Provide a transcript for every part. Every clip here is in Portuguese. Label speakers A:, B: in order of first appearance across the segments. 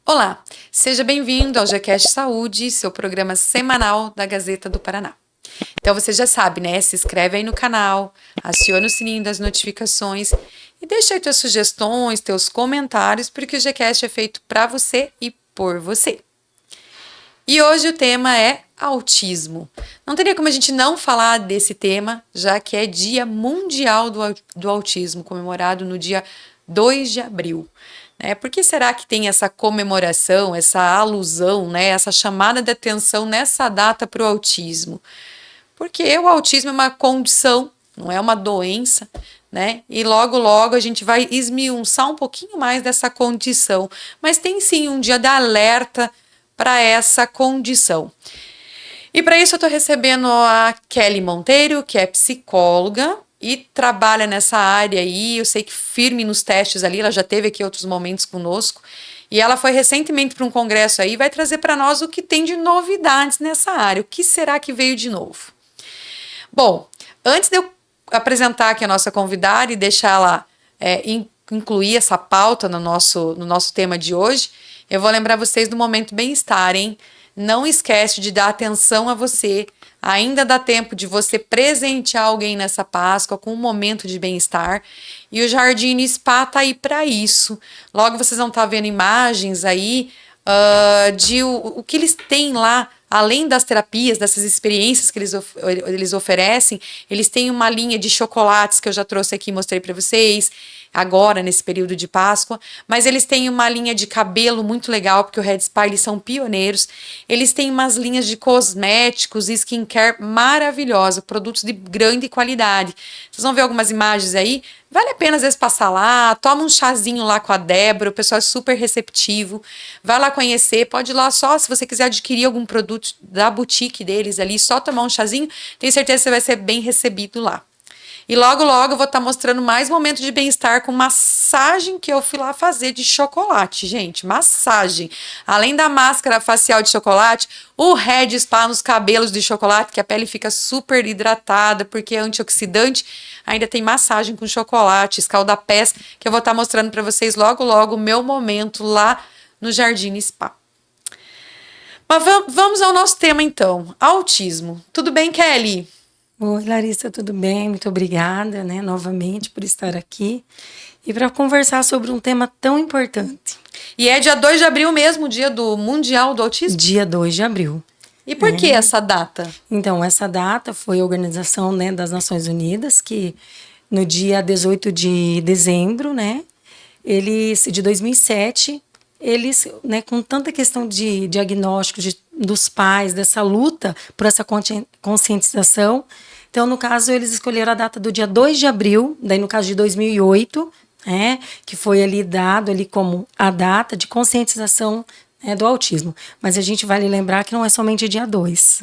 A: Olá, seja bem-vindo ao GCast Saúde, seu programa semanal da Gazeta do Paraná. Então você já sabe, né? Se inscreve aí no canal, aciona o sininho das notificações e deixa aí tuas sugestões, teus comentários, porque o GCast é feito para você e por você. E hoje o tema é autismo. Não teria como a gente não falar desse tema, já que é Dia Mundial do Autismo, comemorado no dia 2 de abril. Por que será que tem essa comemoração, essa alusão, né, essa chamada de atenção nessa data para o autismo? Porque o autismo é uma condição, não é uma doença, né? E logo, logo a gente vai esmiuçar um pouquinho mais dessa condição. Mas tem sim um dia de alerta para essa condição. E para isso eu estou recebendo a Kelly Monteiro, que é psicóloga e trabalha nessa área aí. Eu sei que firme nos testes ali, ela já teve aqui outros momentos conosco. E ela foi recentemente para um congresso aí e vai trazer para nós o que tem de novidades nessa área. O que será que veio de novo? Bom, antes de eu apresentar aqui a nossa convidada e deixar ela incluir essa pauta no nosso tema de hoje, eu vou lembrar vocês do Momento Bem-Estar, hein? Não esquece de dar atenção a você. Ainda dá tempo de você presentear alguém nessa Páscoa com um momento de bem-estar. E o Jardim Spa tá aí para isso. Logo vocês vão estar vendo imagens aí de o que eles têm lá. Além das terapias, dessas experiências que eles oferecem, eles têm uma linha de chocolates que eu já trouxe aqui e mostrei para vocês, agora nesse período de Páscoa, mas eles têm uma linha de cabelo muito legal, porque o Red Spa, eles são pioneiros, eles têm umas linhas de cosméticos e skincare maravilhosa, produtos de grande qualidade. Vocês vão ver algumas imagens aí, vale a pena às vezes passar lá, toma um chazinho lá com a Débora, o pessoal é super receptivo, vai lá conhecer, pode ir lá só, se você quiser adquirir algum produto da boutique deles ali, só tomar um chazinho, tenho certeza que você vai ser bem recebido lá. E logo, logo eu vou estar mostrando mais momentos de bem-estar com massagem que eu fui lá fazer de chocolate, gente, massagem. Além da máscara facial de chocolate, o Red Spa nos cabelos de chocolate, que a pele fica super hidratada, porque é antioxidante. Ainda tem massagem com chocolate, escaldapés, que eu vou estar mostrando para vocês logo, logo o meu momento lá no Jardim Spa. Mas vamos ao nosso tema então, autismo. Tudo bem, Kelly?
B: Oi, Larissa, tudo bem? Muito obrigada, né, novamente por estar aqui e para conversar sobre um tema tão importante.
A: E é dia 2 de abril mesmo, dia do Mundial do Autismo?
B: Dia 2 de abril.
A: E por que essa data?
B: Então, essa data foi a Organização, né, das Nações Unidas, que no dia 18 de dezembro, né, de 2007, eles, né, com tanta questão de diagnóstico dos pais, dessa luta por essa conscientização, então, no caso, eles escolheram a data do dia 2 de abril, daí no caso de 2008, né, que foi ali dado ali como a data de conscientização, né, do autismo. Mas a gente vale lembrar que não é somente dia 2.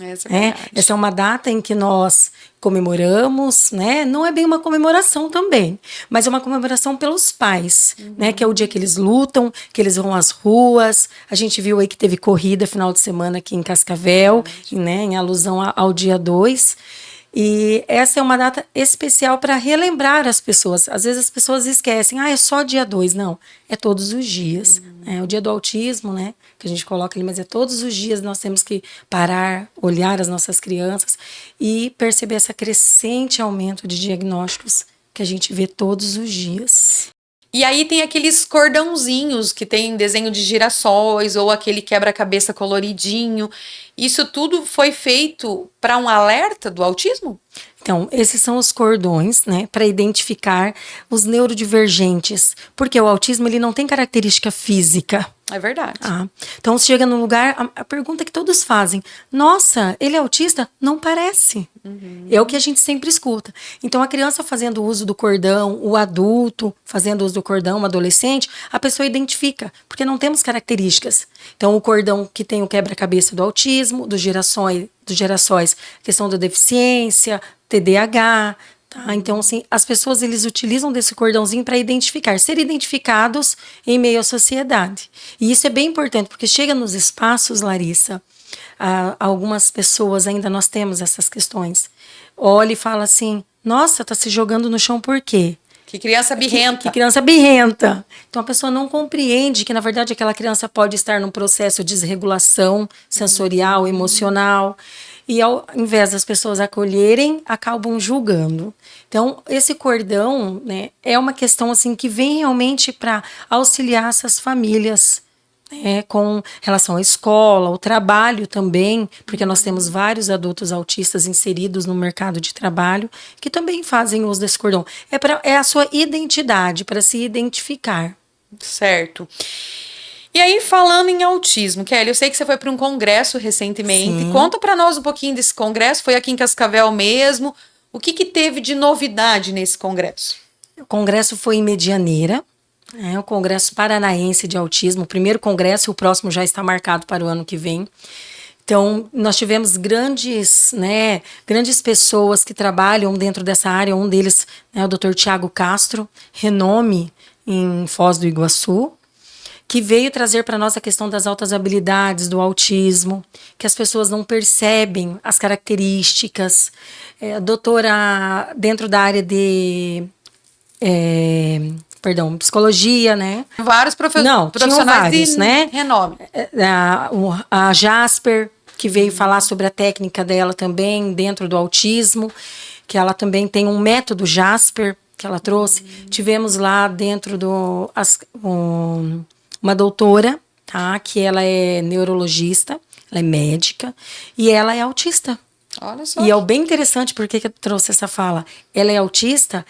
B: Essa é uma data em que nós comemoramos, né? Não é bem uma comemoração também, mas é uma comemoração pelos pais, né? Que é o dia que eles lutam, que eles vão às ruas. A gente viu aí que teve corrida final de semana aqui em Cascavel, né? Em alusão ao dia 2. E essa é uma data especial para relembrar as pessoas. Às vezes as pessoas esquecem, é só dia 2. Não, é todos os dias. É o dia do autismo, né? Que a gente coloca ali, mas é todos os dias nós temos que parar, olhar as nossas crianças e perceber esse crescente aumento de diagnósticos que a gente vê todos os dias.
A: E aí tem aqueles cordãozinhos que tem desenho de girassóis ou aquele quebra-cabeça coloridinho. Isso tudo foi feito para um alerta do autismo?
B: Então, esses são os cordões, né, para identificar os neurodivergentes, porque o autismo ele não tem característica física.
A: É verdade.
B: Então, você chega num lugar, a pergunta que todos fazem, nossa, ele é autista? Não parece. É o que a gente sempre escuta. Então, a criança fazendo uso do cordão, o adulto fazendo uso do cordão, o adolescente, a pessoa identifica, porque não temos características. Então, o cordão que tem o quebra-cabeça do autismo, dos girassóis, questão da deficiência, TDAH, tá? Então, assim, as pessoas, eles utilizam desse cordãozinho para ser identificados em meio à sociedade. E isso é bem importante, porque chega nos espaços, Larissa, algumas pessoas, ainda nós temos essas questões, olha e fala assim, nossa, tá se jogando no chão por quê?
A: Que criança birrenta.
B: Que criança birrenta. Então a pessoa não compreende que, na verdade, aquela criança pode estar num processo de desregulação sensorial, emocional. E ao invés das pessoas acolherem, acabam julgando. Então, esse cordão, né, é uma questão assim que vem realmente para auxiliar essas famílias, né, com relação à escola, ao trabalho também, porque nós temos vários adultos autistas inseridos no mercado de trabalho que também fazem uso desse cordão. É a sua identidade, para se identificar.
A: Certo. E aí, falando em autismo, Kelly, eu sei que você foi para um congresso recentemente.
B: Sim.
A: Conta para nós um pouquinho desse congresso. Foi aqui em Cascavel mesmo. O que teve de novidade nesse congresso?
B: O congresso foi em Medianeira, o Congresso Paranaense de Autismo. O primeiro congresso, o próximo já está marcado para o ano que vem. Então, nós tivemos grandes pessoas que trabalham dentro dessa área. Um deles é o Dr. Tiago Castro, renome em Foz do Iguaçu, que veio trazer para nós a questão das altas habilidades, do autismo, que as pessoas não percebem as características. Doutora dentro da área de psicologia, né?
A: Vários
B: Não,
A: profissionais
B: vários,
A: de
B: né?
A: renome.
B: A Jasper, que veio falar sobre a técnica dela também dentro do autismo, que ela também tem um método Jasper que ela trouxe. Tivemos lá dentro uma doutora, tá? Que ela é neurologista, ela é médica e ela é autista.
A: Olha só.
B: E é bem interessante porque que eu trouxe essa fala. Ela é autista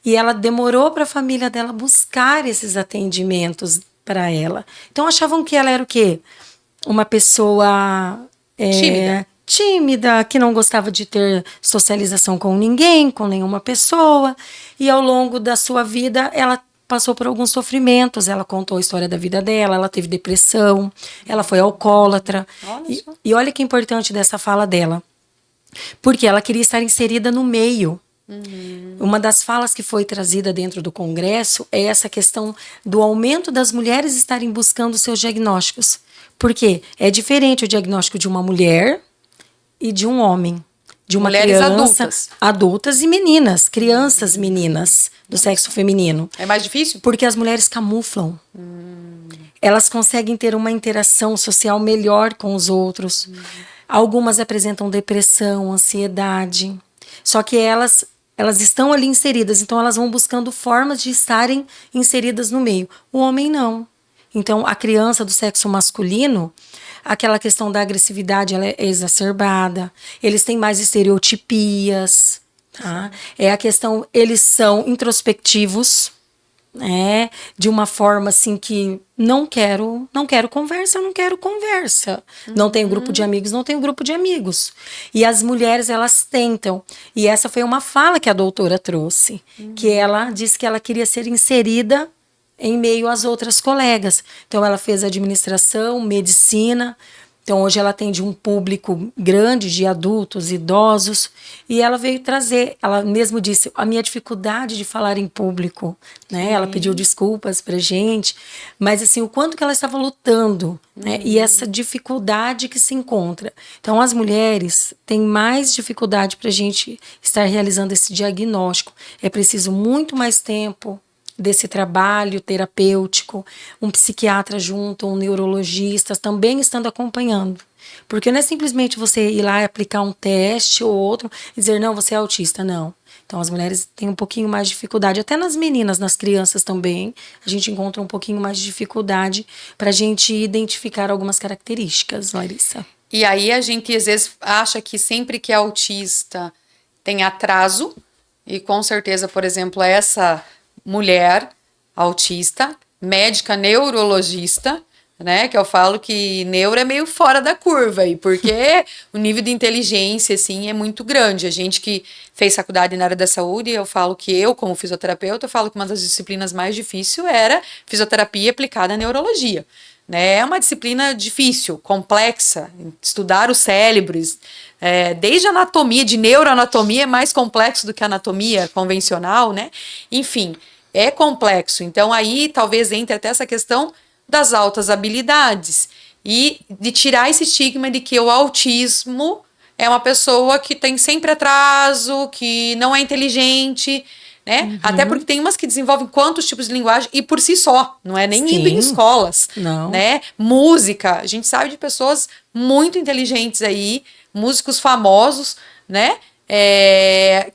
B: e ela demorou para a família dela buscar esses atendimentos para ela. Então achavam que ela era o quê? Uma pessoa tímida, que não gostava de ter socialização com ninguém, com nenhuma pessoa. E ao longo da sua vida, ela passou por alguns sofrimentos. Ela contou a história da vida dela, ela teve depressão, ela foi alcoólatra. E olha que importante dessa fala dela. Porque ela queria estar inserida no meio. Uma das falas que foi trazida dentro do congresso é essa questão do aumento das mulheres estarem buscando seus diagnósticos. Porque é diferente o diagnóstico de uma mulher e de um homem. De uma
A: mulheres
B: criança, adultas e meninas, crianças meninas do sexo feminino.
A: É mais difícil?
B: Porque as mulheres camuflam. Elas conseguem ter uma interação social melhor com os outros. Algumas apresentam depressão, ansiedade. Só que elas estão ali inseridas, então elas vão buscando formas de estarem inseridas no meio. O homem não. Então, a criança do sexo masculino, aquela questão da agressividade, ela é exacerbada. Eles têm mais estereotipias, tá? É a questão, eles são introspectivos, né? De uma forma assim que não quero conversa. Não tenho grupo de amigos, não tenho grupo de amigos. E as mulheres, elas tentam. E essa foi uma fala que a doutora trouxe, que ela disse que ela queria ser inserida em meio às outras colegas. Então, ela fez administração, medicina. Então, hoje ela atende um público grande de adultos, idosos. E ela veio trazer, ela mesmo disse, a minha dificuldade de falar em público, né? Ela pediu desculpas pra gente. Mas, assim, o quanto que ela estava lutando, né? E essa dificuldade que se encontra. Então, as mulheres têm mais dificuldade pra gente estar realizando esse diagnóstico. É preciso muito mais tempo desse trabalho terapêutico, um psiquiatra junto, um neurologista, também estando acompanhando. Porque não é simplesmente você ir lá e aplicar um teste ou outro e dizer, não, você é autista, não. Então, as mulheres têm um pouquinho mais de dificuldade, até nas meninas, nas crianças também, a gente encontra um pouquinho mais de dificuldade para a gente identificar algumas características, Larissa.
A: E aí a gente, às vezes, acha que sempre que é autista tem atraso, e com certeza, por exemplo, essa mulher autista, médica neurologista, né, que eu falo que neuro é meio fora da curva, e porque o nível de inteligência, assim, é muito grande. A gente que fez faculdade na área da saúde, eu falo que eu, como fisioterapeuta, eu falo que uma das disciplinas mais difíceis era fisioterapia aplicada à neurologia, né, é uma disciplina difícil, complexa, estudar os cérebros, desde a anatomia, de neuroanatomia é mais complexo do que a anatomia convencional, né, enfim, é complexo. Então aí talvez entre até essa questão das altas habilidades e de tirar esse estigma de que o autismo é uma pessoa que tem sempre atraso, que não é inteligente, né? Até porque tem umas que desenvolvem quantos tipos de linguagem e por si só, não é nem indo em
B: Sim.
A: escolas,
B: Não.
A: né? Música, a gente sabe de pessoas muito inteligentes aí, músicos famosos, né?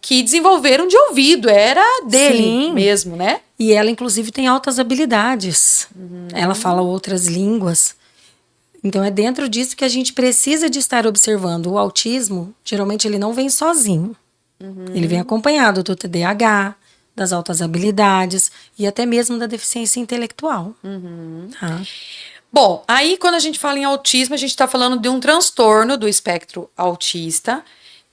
A: Que desenvolveram de ouvido, era dele
B: Sim.
A: mesmo, né?
B: E ela, inclusive, tem altas habilidades. Ela fala outras línguas. Então, é dentro disso que a gente precisa de estar observando. O autismo, geralmente, ele não vem sozinho. Ele vem acompanhado do TDAH, das altas habilidades e até mesmo da deficiência intelectual. Tá?
A: Bom, aí quando a gente fala em autismo, a gente está falando de um transtorno do espectro autista,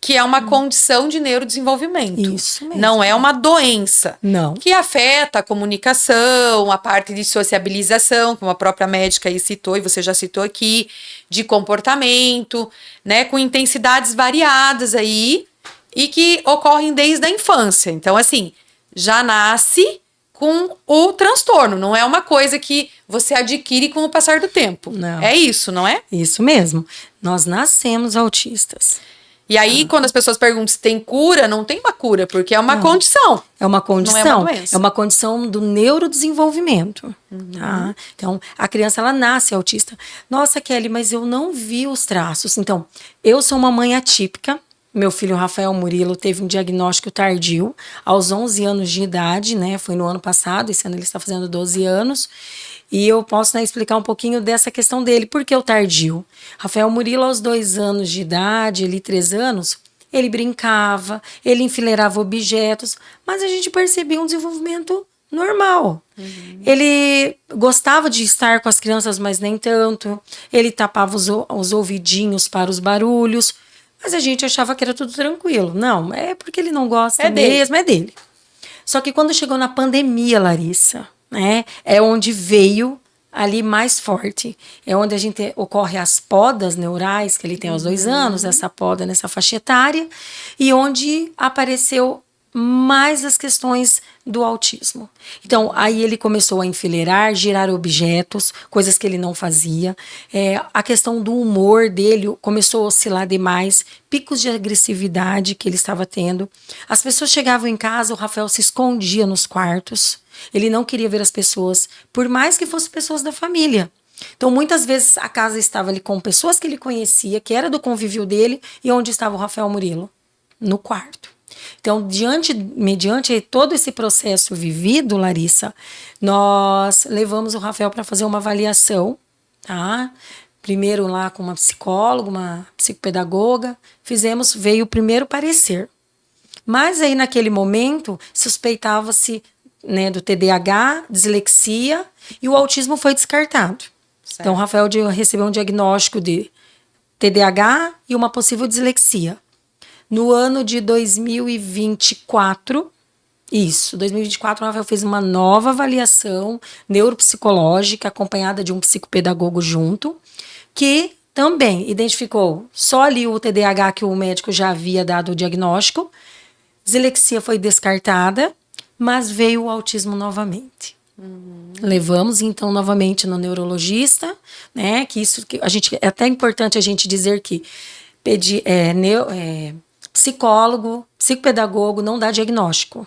A: que é uma condição de neurodesenvolvimento.
B: Isso mesmo.
A: Não é uma doença.
B: Não.
A: Que afeta a comunicação, a parte de sociabilização, como a própria médica aí citou, e você já citou aqui, de comportamento, né, com intensidades variadas aí, e que ocorrem desde a infância. Então, assim, já nasce com o transtorno, não é uma coisa que você adquire com o passar do tempo.
B: Não.
A: É isso, não é?
B: Isso mesmo. Nós nascemos autistas.
A: E aí, quando as pessoas perguntam se tem cura, não tem uma cura, porque é uma condição.
B: É uma condição.
A: Não é uma doença.
B: É uma condição do neurodesenvolvimento. Tá? Então, a criança, ela nasce autista. Nossa, Kelly, mas eu não vi os traços. Então, eu sou uma mãe atípica. Meu filho Rafael Murilo teve um diagnóstico tardio, aos 11 anos de idade, né? Foi no ano passado, esse ano ele está fazendo 12 anos. E eu posso, né, explicar um pouquinho dessa questão dele. Por que o tardio? Rafael Murilo, aos 2 anos de idade, ele 3 anos, ele brincava, ele enfileirava objetos, mas a gente percebia um desenvolvimento normal. Ele gostava de estar com as crianças, mas nem tanto. Ele tapava os ouvidinhos para os barulhos, mas a gente achava que era tudo tranquilo. Não, é porque ele não gosta mesmo, é dele. Só que quando chegou na pandemia, Larissa, né, é onde veio ali mais forte. É onde a gente ocorre as podas neurais, que ele tem aos 2 anos, essa poda nessa faixa etária, e onde apareceu mais as questões do autismo. Então, aí ele começou a enfileirar, girar objetos, coisas que ele não fazia. A questão do humor dele começou a oscilar demais, picos de agressividade que ele estava tendo. As pessoas chegavam em casa, o Rafael se escondia nos quartos. Ele não queria ver as pessoas, por mais que fossem pessoas da família. Então, muitas vezes, a casa estava ali com pessoas que ele conhecia, que era do convívio dele, e onde estava o Rafael Murilo? No quarto. Então, mediante todo esse processo vivido, Larissa, nós levamos o Rafael para fazer uma avaliação, tá? Primeiro lá com uma psicóloga, uma psicopedagoga, veio o primeiro parecer. Mas aí, naquele momento, suspeitava-se, né, do TDAH, dislexia, e o autismo foi descartado. Certo. Então, o Rafael recebeu um diagnóstico de TDAH e uma possível dislexia. No ano de 2024, o Rafael fez uma nova avaliação neuropsicológica, acompanhada de um psicopedagogo junto, que também identificou só ali o TDAH que o médico já havia dado o diagnóstico, dislexia foi descartada, mas veio o autismo novamente. Levamos então novamente no neurologista, né? Que é até importante a gente dizer que psicólogo, psicopedagogo não dá diagnóstico.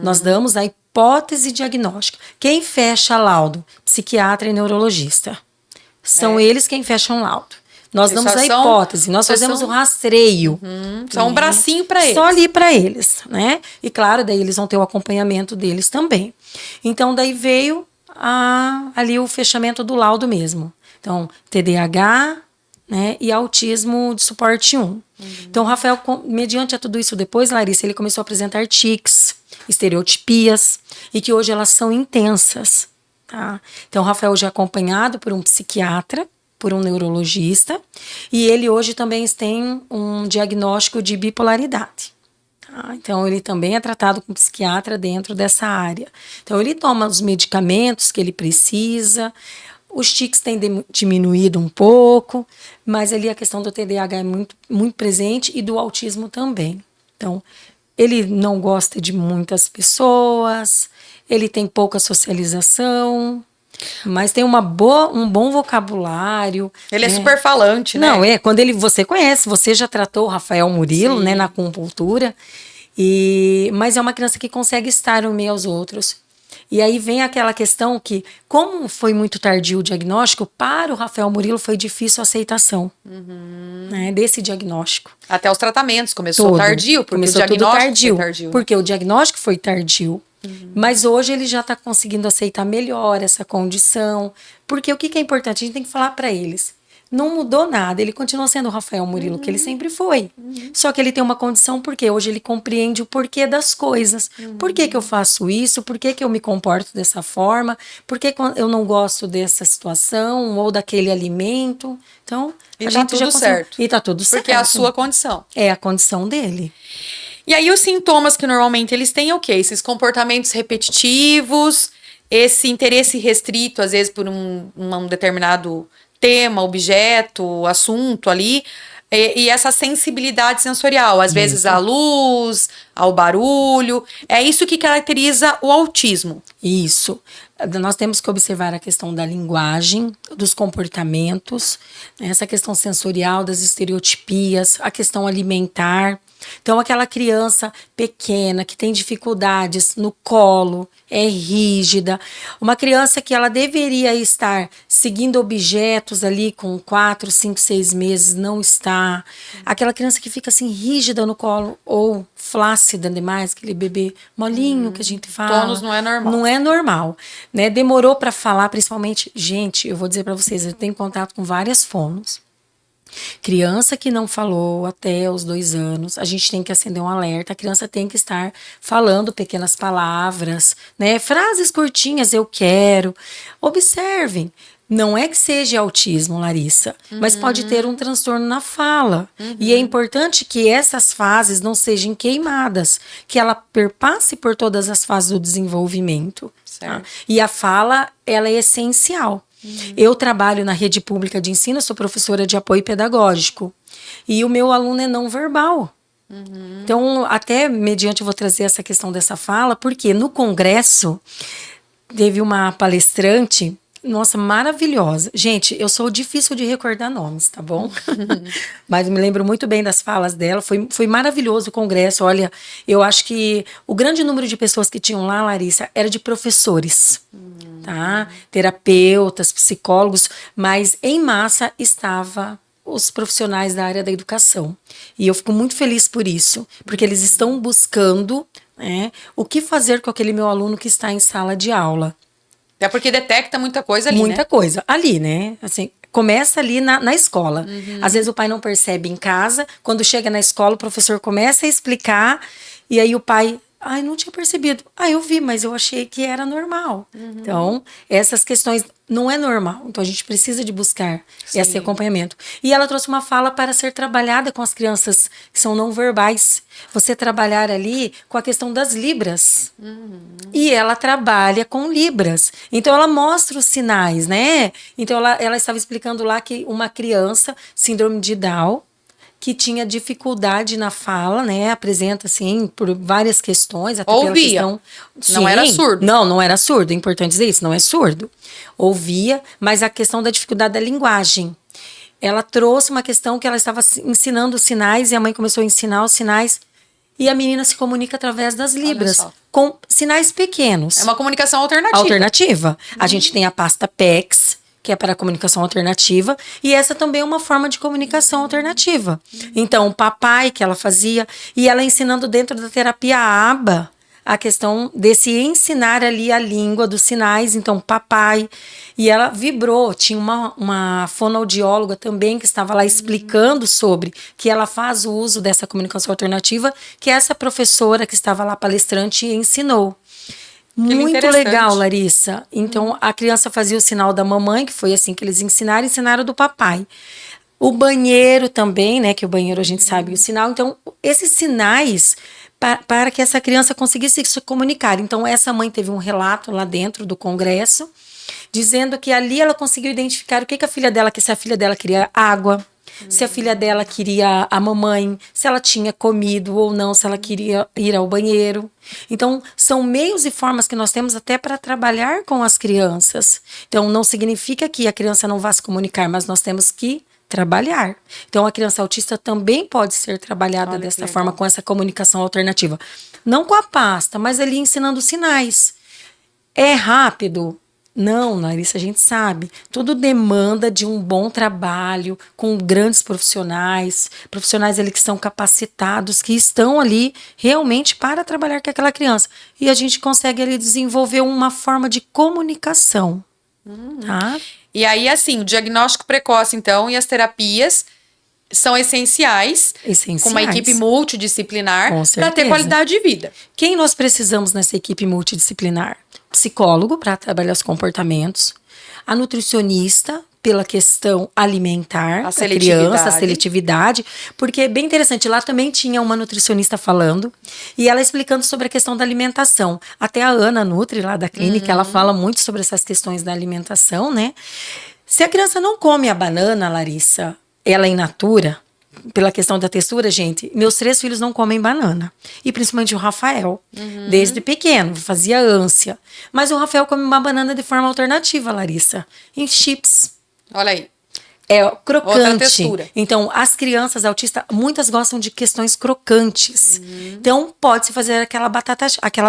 B: Nós damos a hipótese diagnóstica. Quem fecha laudo? Psiquiatra e neurologista. São eles quem fecham laudo. Nós damos a hipótese, nós fazemos o rastreio.
A: Só um bracinho para eles.
B: Só ali para eles, né? E claro, daí eles vão ter o acompanhamento deles também. Então, daí veio ali o fechamento do laudo mesmo. Então, TDAH, né, e autismo de suporte 1. Então, o Rafael, mediante a tudo isso depois, Larissa, ele começou a apresentar tics, estereotipias, e que hoje elas são intensas. Tá? Então, o Rafael já é acompanhado por um psiquiatra, por um neurologista, e ele hoje também tem um diagnóstico de bipolaridade. Tá? Então, ele também é tratado com psiquiatra dentro dessa área. Então, ele toma os medicamentos que ele precisa. Os tics têm diminuído um pouco, mas ali a questão do TDAH é muito, muito presente e do autismo também. Então, ele não gosta de muitas pessoas, ele tem pouca socialização, mas tem um bom vocabulário.
A: Ele é super falante, né?
B: Não, quando você conhece, você já tratou o Rafael Murilo, né, na acupuntura, Mas é uma criança que consegue estar no meio aos outros. E aí vem aquela questão que, como foi muito tardio o diagnóstico, para o Rafael Murilo foi difícil a aceitação, né, desse diagnóstico.
A: Até os tratamentos começou tardio, porque
B: começou
A: o diagnóstico
B: tardio,
A: foi tardio.
B: porque o diagnóstico foi tardio. Mas hoje ele já está conseguindo aceitar melhor essa condição. Porque o que é importante? A gente tem que falar para eles. Não mudou nada, ele continua sendo o Rafael Murilo, que ele sempre foi. Só que ele tem uma condição porque hoje ele compreende o porquê das coisas. Por que eu faço isso? Por que eu me comporto dessa forma? Por que eu não gosto dessa situação ou daquele alimento? Então,
A: E
B: a
A: tá
B: gente
A: tudo
B: já consegue...
A: certo.
B: E tá tudo certo.
A: Porque é a sua condição.
B: É a condição dele.
A: E aí os sintomas que normalmente eles têm é o quê? Esses comportamentos repetitivos, esse interesse restrito, às vezes, por um determinado tema, objeto, assunto ali, e essa sensibilidade sensorial, às vezes à luz, ao barulho. É isso que caracteriza o autismo.
B: Isso. Nós temos que observar a questão da linguagem, dos comportamentos, né, essa questão sensorial, das estereotipias, a questão alimentar. Então, aquela criança pequena que tem dificuldades no colo, é rígida, uma criança que ela deveria estar seguindo objetos ali com 4, 5, 6 meses, não está. Aquela criança que fica assim rígida no colo ou flácida demais, aquele bebê molinho que a gente fala.
A: Tônus não é normal.
B: Não é normal, né? Demorou para falar, principalmente, gente, eu vou dizer para vocês, eu tenho contato com várias fonos. Criança que não falou até os 2 anos, a gente tem que acender um alerta. A criança tem que estar falando pequenas palavras, né? Frases curtinhas, eu quero. Observem. Não é que seja autismo, Larissa, mas pode ter um transtorno na fala. E é importante que essas fases não sejam queimadas, que ela perpasse por todas as fases do desenvolvimento. Tá? E a fala, ela é essencial. Eu trabalho na rede pública de ensino, sou professora de apoio pedagógico. E o meu aluno é não verbal. Então, até mediante eu vou trazer essa questão dessa fala, porque no congresso teve uma palestrante, nossa, maravilhosa. Gente, eu sou difícil de recordar nomes, tá bom? Mas me lembro muito bem das falas dela. Foi maravilhoso o congresso. Olha, eu acho que o grande número de pessoas que tinham lá, Larissa, era de professores, tá? Terapeutas, psicólogos, mas em massa estava os profissionais da área da educação. E eu fico muito feliz por isso, porque eles estão buscando, né, o que fazer com aquele meu aluno que está em sala de aula.
A: Até porque detecta muita coisa ali,
B: Muita
A: né?
B: coisa. Ali, né? Assim, começa ali na escola. Às vezes o pai não percebe em casa. Quando chega na escola, o professor começa a explicar. E aí o pai... Ai, não tinha percebido. Ah, eu vi, mas eu achei que era normal. Então, essas questões não é normal. Então, a gente precisa de buscar esse acompanhamento. E ela trouxe uma fala para ser trabalhada com as crianças que são não verbais. Você trabalhar ali com a questão das libras. E ela trabalha com libras. Então, ela mostra os sinais, né? Então, ela estava explicando lá que uma criança, síndrome de Down, que tinha dificuldade na fala, né? Apresenta, assim, por várias questões. Até pela questão...
A: Não era surdo.
B: Não era surdo. É importante dizer isso, não é surdo. Ouvia, mas a questão da dificuldade da linguagem. Ela trouxe uma questão que ela estava ensinando os sinais e a mãe começou a ensinar os sinais e a menina se comunica através das libras, com sinais pequenos.
A: É uma comunicação alternativa.
B: Alternativa. A gente tem a pasta PECS, que é para a comunicação alternativa, e essa também é uma forma de comunicação alternativa. Então, o papai que ela fazia, e ela ensinando dentro da terapia ABA, a questão desse ensinar ali a língua dos sinais, então papai, e ela vibrou, tinha uma fonoaudióloga também que estava lá explicando sobre que ela faz o uso dessa comunicação alternativa, que essa professora que estava lá palestrante ensinou. Muito legal, Larissa. Então, a criança fazia o sinal da mamãe, que foi assim que eles ensinaram do papai. O banheiro também, né? Que o banheiro a gente sabe o sinal. Então, esses sinais para que essa criança conseguisse se comunicar. Então, essa mãe teve um relato lá dentro do congresso, dizendo que ali ela conseguiu identificar o que a filha dela, que se a filha dela queria água, se a filha dela queria a mamãe, se ela tinha comido ou não, se ela queria ir ao banheiro. Então, são meios e formas que nós temos até para trabalhar com as crianças. Então, não significa que a criança não vá se comunicar, mas nós temos que trabalhar. Então, a criança autista também pode ser trabalhada
A: Olha que
B: dessa
A: legal.
B: forma, com essa comunicação alternativa. Não com a pasta, mas ali ensinando sinais. É rápido? Não, Larissa, a gente sabe. Tudo demanda de um bom trabalho, com grandes profissionais, profissionais ali que são capacitados, que estão ali realmente para trabalhar com aquela criança. E a gente consegue ali desenvolver uma forma de comunicação, tá?
A: E aí, assim, o diagnóstico precoce, então, e as terapias são essenciais,
B: Essenciais.
A: com uma equipe multidisciplinar,
B: Com
A: para ter
B: certeza.
A: qualidade de vida.
B: Quem nós precisamos nessa equipe multidisciplinar? Psicólogo para trabalhar os comportamentos, a nutricionista pela questão alimentar da criança, a seletividade, porque é bem interessante, lá também tinha uma nutricionista falando e ela explicando sobre a questão da alimentação. Até a Ana Nutri, lá da clínica, ela fala muito sobre essas questões da alimentação, né? Se a criança não come a banana, Larissa, ela é in natura, pela questão da textura, gente, meus 3 filhos não comem banana. E principalmente o Rafael. Desde pequeno, fazia ânsia. Mas o Rafael come uma banana de forma alternativa, Larissa. Em chips.
A: Olha aí.
B: É crocante.
A: Outra textura.
B: Então, as crianças autistas, muitas gostam de questões crocantes. Então, pode-se fazer aquela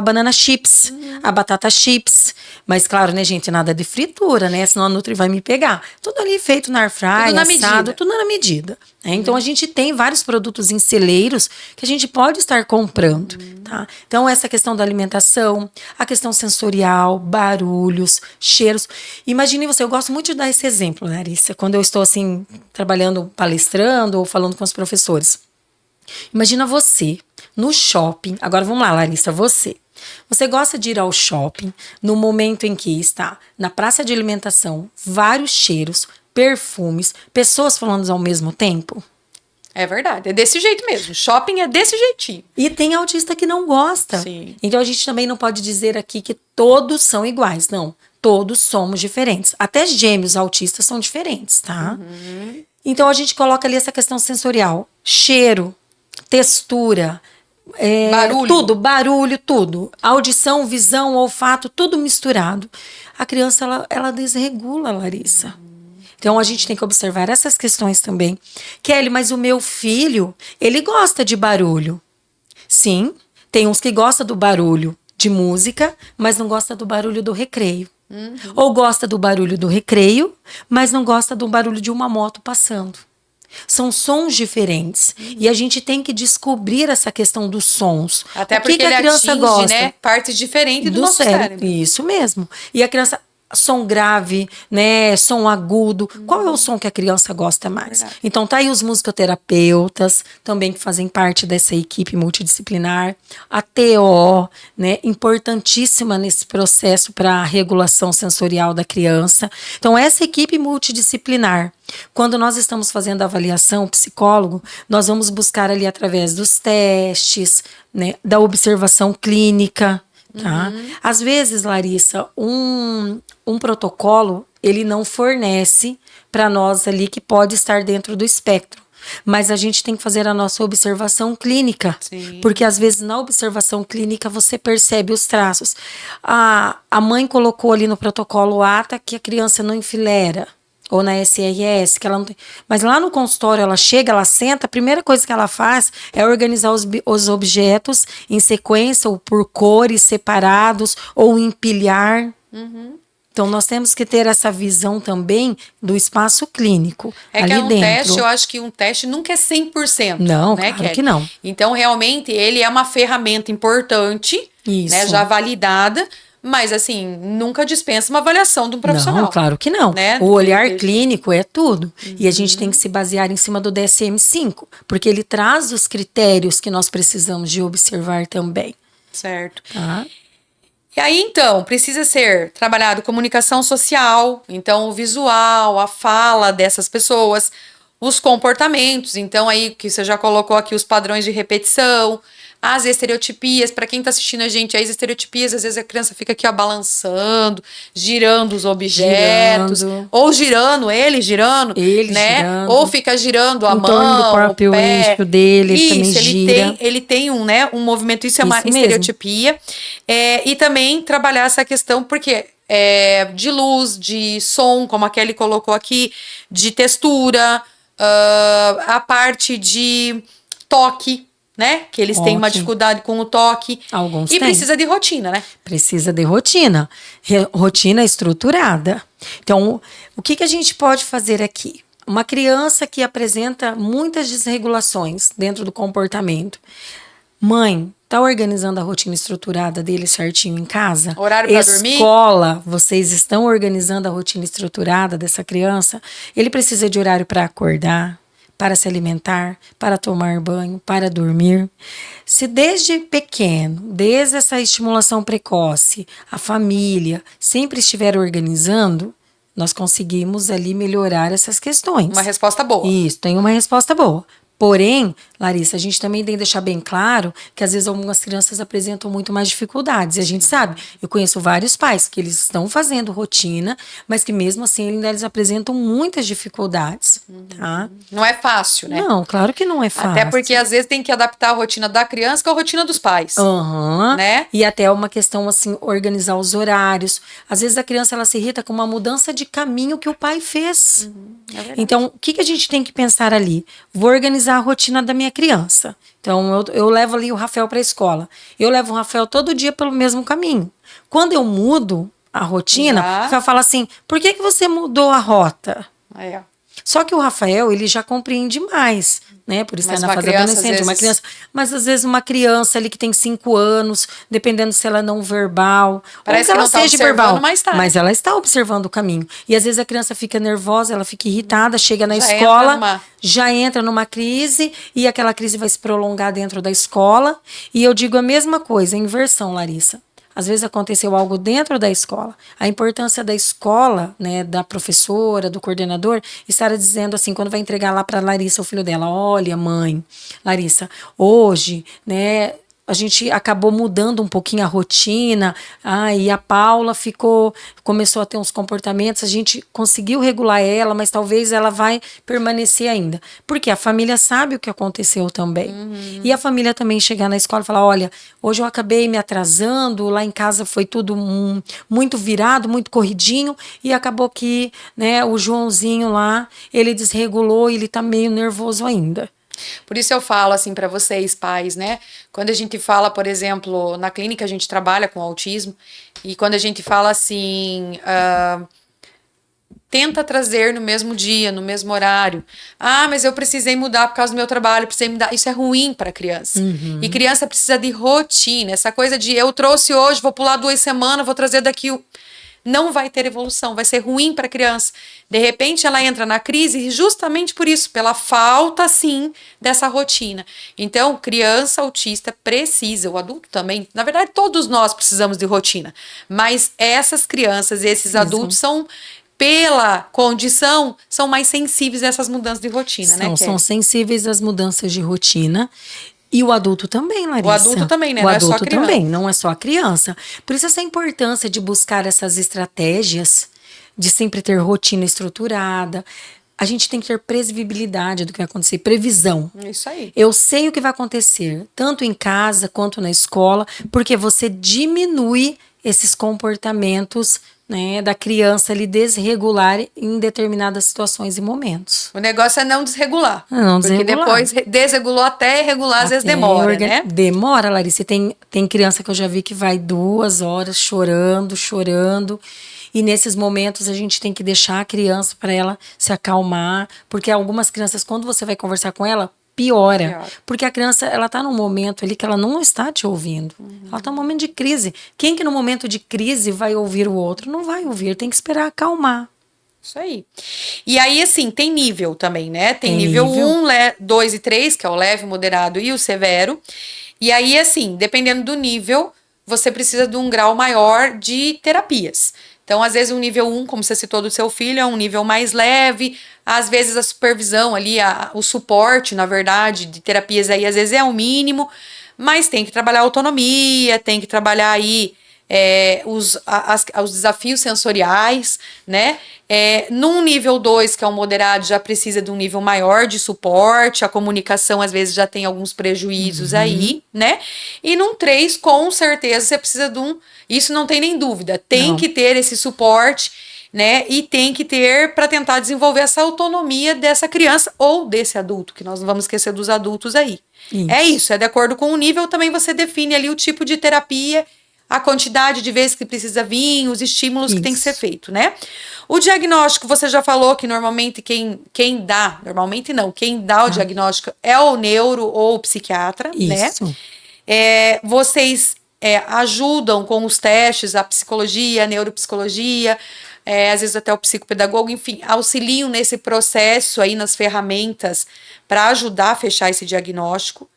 B: banana chips, a batata chips. Mas, claro, né, gente, nada de fritura, né? Senão a Nutri vai me pegar. Tudo ali feito na airfryer,
A: Tudo na
B: assado,
A: medida.
B: tudo na medida. Né? Então, a gente tem vários produtos em celeiros que a gente pode estar comprando, tá? Então, essa questão da alimentação, a questão sensorial, barulhos, cheiros. Imagine você, eu gosto muito de dar esse exemplo, Larissa, quando eu estou assim, trabalhando, palestrando ou falando com os professores. Imagina você no shopping. Agora vamos lá, Larissa, você. Você gosta de ir ao shopping no momento em que está na praça de alimentação, vários cheiros, perfumes, pessoas falando ao mesmo tempo?
A: É verdade, é desse jeito mesmo. Shopping é desse jeitinho.
B: E tem autista que não gosta.
A: Sim.
B: Então a gente também não pode dizer aqui que todos são iguais. Não, todos somos diferentes. Até gêmeos autistas são diferentes, tá? Então a gente coloca ali essa questão sensorial. Cheiro, textura,
A: Barulho.
B: tudo, barulho, tudo. Audição, visão, olfato, tudo misturado. A criança, ela desregula, Larissa. Então, a gente tem que observar essas questões também. Kelly, mas o meu filho, ele gosta de barulho. Sim, tem uns que gostam do barulho de música, mas não gosta do barulho do recreio. Ou gosta do barulho do recreio, mas não gosta do barulho de uma moto passando. São sons diferentes. E a gente tem que descobrir essa questão dos sons.
A: Até
B: o
A: porque
B: que a
A: ele
B: criança
A: atinge,
B: gosta?
A: né, partes diferentes do nosso cérebro.
B: Isso mesmo. E a criança, som grave, né, som agudo. Qual é o som que a criança gosta mais?
A: Verdade.
B: Então tá aí os musicoterapeutas, também que fazem parte dessa equipe multidisciplinar. A TO, né, importantíssima nesse processo para a regulação sensorial da criança. Então essa equipe multidisciplinar, quando nós estamos fazendo a avaliação, o psicólogo, nós vamos buscar ali através dos testes, né, da observação clínica, tá? Às vezes, Larissa, um protocolo, ele não fornece para nós ali que pode estar dentro do espectro. Mas a gente tem que fazer a nossa observação clínica.
A: Sim.
B: Porque às vezes na observação clínica você percebe os traços. A mãe colocou ali no protocolo ATA que a criança não enfilera. Ou na SRS, que ela não tem. Mas lá no consultório, ela chega, ela senta, a primeira coisa que ela faz é organizar os objetos em sequência, ou por cores separados, ou empilhar. Então, nós temos que ter essa visão também do espaço clínico.
A: É
B: ali
A: que é um
B: dentro.
A: teste, eu acho que um teste nunca é 100%.
B: Não,
A: né,
B: claro
A: Kelly?
B: que não.
A: Então, realmente, ele é uma ferramenta importante,
B: Isso.
A: né, já validada, mas, assim, nunca dispensa uma avaliação de um profissional.
B: Não, claro que não.
A: Né?
B: O olhar clínico é tudo. E a gente tem que se basear em cima do DSM-5, porque ele traz os critérios que nós precisamos de observar também.
A: Certo.
B: Tá?
A: E aí, então, precisa ser trabalhado comunicação social, então o visual, a fala dessas pessoas, os comportamentos, então aí que você já colocou aqui os padrões de repetição, as estereotipias, para quem tá assistindo a gente, as estereotipias, às vezes a criança fica aqui ó, balançando, girando os objetos,
B: Girando.
A: ou girando, ele girando,
B: Ele
A: né?
B: girando.
A: Ou fica girando a
B: Em torno
A: mão,
B: do próprio
A: o pé.
B: eixo dele, ele também
A: Isso,
B: gira.
A: ele tem um, né, um movimento, isso é uma
B: Isso mesmo.
A: estereotipia. E também trabalhar essa questão, porque de luz, de som, como a Kelly colocou aqui, de textura, a parte de toque, né? Que eles têm uma
B: Toque.
A: dificuldade com o toque.
B: Alguns
A: E
B: têm.
A: precisa de rotina, né?
B: Precisa de rotina. Rotina estruturada. Então, o que a gente pode fazer aqui? Uma criança que apresenta muitas desregulações dentro do comportamento. Mãe, tá organizando a rotina estruturada dele certinho em casa?
A: Horário pra dormir?
B: Escola, vocês estão organizando a rotina estruturada dessa criança? Ele precisa de horário para acordar, para se alimentar, para tomar banho, para dormir. Se desde pequeno, desde essa estimulação precoce, a família sempre estiver organizando, nós conseguimos ali melhorar essas questões.
A: Uma resposta boa.
B: Isso, tem uma resposta boa. Porém, Larissa, a gente também tem que deixar bem claro que às vezes algumas crianças apresentam muito mais dificuldades. E a gente sabe, eu conheço vários pais que eles estão fazendo rotina, mas que mesmo assim ainda eles apresentam muitas dificuldades, tá?
A: Não é fácil, né?
B: Não, claro que não é fácil.
A: Até porque às vezes tem que adaptar a rotina da criança com a rotina dos pais.
B: Aham.
A: Né?
B: E até uma questão assim, organizar os horários. Às vezes a criança ela se irrita com uma mudança de caminho que o pai fez.
A: É verdade.
B: Então, o que a gente tem que pensar ali? Vou organizar a rotina da minha criança. Então, eu levo ali o Rafael para a escola. Eu levo o Rafael todo dia pelo mesmo caminho. Quando eu mudo a rotina,
A: Já.
B: o Rafael fala assim, por que você mudou a rota?
A: Aí, ó.
B: Só que o Rafael, ele já compreende mais, né? Por estar
A: Mas
B: na
A: uma
B: fase
A: criança,
B: adolescente,
A: às
B: uma
A: vezes-
B: criança. Mas às vezes uma criança ali que tem 5 anos, dependendo se ela é não verbal,
A: Parece
B: ou
A: que
B: ela
A: não tá
B: seja
A: observando,
B: verbal,
A: mas tá.
B: mas ela está observando o caminho. E às vezes a criança fica nervosa, ela fica irritada, chega na
A: Já
B: escola,
A: entra numa-
B: já entra numa crise e aquela crise vai se prolongar dentro da escola. E eu digo a mesma coisa, inversão, Larissa. Às vezes aconteceu algo dentro da escola. A importância da escola, né, da professora, do coordenador, estar dizendo assim, quando vai entregar lá para Larissa, o filho dela, olha, mãe, Larissa, hoje, né, a gente acabou mudando um pouquinho a rotina, e a Paula começou a ter uns comportamentos, a gente conseguiu regular ela, mas talvez ela vai permanecer ainda. Porque a família sabe o que aconteceu também. E a família também chegar na escola e falar, olha, hoje eu acabei me atrasando, lá em casa foi tudo muito virado, muito corridinho, e acabou que, né, o Joãozinho lá, ele desregulou e ele tá meio nervoso ainda.
A: Por isso eu falo assim para vocês, pais, né? Quando a gente fala, por exemplo, na clínica a gente trabalha com autismo, e quando a gente fala assim, tenta trazer no mesmo dia, no mesmo horário. Ah, mas eu precisei mudar por causa do meu trabalho, precisei mudar. Isso é ruim para a criança. E criança precisa de rotina. Essa coisa de eu trouxe hoje, vou pular 2 semanas, vou trazer daqui. Não vai ter evolução, vai ser ruim para a criança. De repente ela entra na crise justamente por isso, pela falta, sim, dessa rotina. Então, criança autista precisa, o adulto também, na verdade todos nós precisamos de rotina, mas essas crianças, esses adultos são, pela condição, são mais sensíveis a essas mudanças de rotina, né, Kelly?
B: São sensíveis às mudanças de rotina. E o adulto também, Larissa.
A: O adulto também, né?
B: O
A: Não é só a
B: adulto
A: criança.
B: também, não é só a criança. Por isso essa importância de buscar essas estratégias, de sempre ter rotina estruturada. A gente tem que ter previsibilidade do que vai acontecer, previsão.
A: Isso aí.
B: Eu sei o que vai acontecer, tanto em casa quanto na escola, porque você diminui esses comportamentos, né, da criança ali desregular em determinadas situações e momentos.
A: O negócio é não desregular.
B: Não
A: porque
B: desregular.
A: depois desregulou até regular, às vezes
B: Até
A: demora, né?
B: Demora, Larissa. Tem criança que eu já vi que vai 2 horas chorando, chorando. E nesses momentos a gente tem que deixar a criança para ela se acalmar. Porque algumas crianças, quando você vai conversar com ela, piora. Porque a criança, ela tá num momento ali que ela não está te ouvindo. Ela tá num momento de crise. Quem que no momento de crise vai ouvir o outro? Não vai ouvir, tem que esperar acalmar.
A: Isso aí. E aí, assim, tem nível também, né? Tem
B: Tem
A: nível
B: nível.
A: 1, 2 e 3, que é o leve, o moderado e o severo. E aí, assim, dependendo do nível, você precisa de um grau maior de terapias. Então, às vezes, o nível 1, como você citou do seu filho, é um nível mais leve. Às vezes, a supervisão ali, o suporte, na verdade, de terapias aí, às vezes é o mínimo. Mas tem que trabalhar a autonomia, tem que trabalhar aí os desafios sensoriais, né? Num nível 2, que é o moderado, já precisa de um nível maior de suporte, a comunicação às vezes já tem alguns prejuízos aí, né? E num 3, com certeza, você precisa de isso não tem nem dúvida, tem
B: Não.
A: que ter esse suporte né? E tem que ter para tentar desenvolver essa autonomia dessa criança ou desse adulto, que nós não vamos esquecer dos adultos aí. É isso, é de acordo com o nível, também você define ali o tipo de terapia, a quantidade de vezes que precisa vir, os estímulos que tem que ser feito, né? O diagnóstico, você já falou que normalmente quem dá, normalmente não, quem dá o diagnóstico é o neuro ou o psiquiatra, né? Vocês ajudam com os testes, a psicologia, a neuropsicologia, às vezes até o psicopedagogo, enfim, auxiliam nesse processo aí, nas ferramentas, para ajudar a fechar esse diagnóstico.